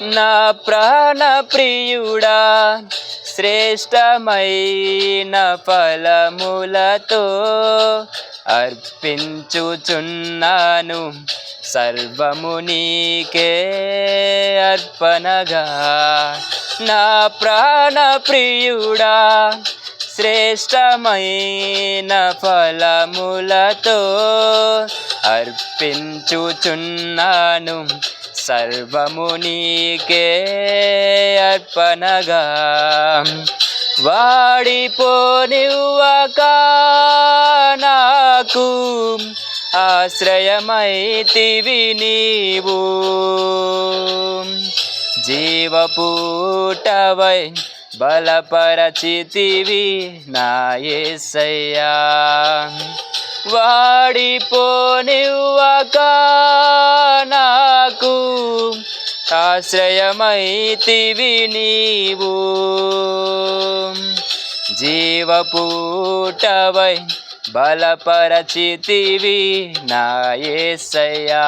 నా ప్రాణ ప్రియుడా శ్రేష్టమైన ఫలములతో అర్పించుచున్నాను సర్వము నీకే అర్పణగా. నా ప్రాణ ప్రియుడా శ్రేష్టమైన ఫలములతో అర్పించుచున్నాను సర్వము నీకే అర్పణగా. వాడిపోనివ్వక నాకు ఆశ్రయమైతివి నీవు, జీవపూటవై బలపరచితివి నా యేసయ్యా. వాడిపోనివ్వక నాకు ఆశ్రయమైతివి నీవు, జీవపూటవై బలపరచితివి నా యేసయ్యా.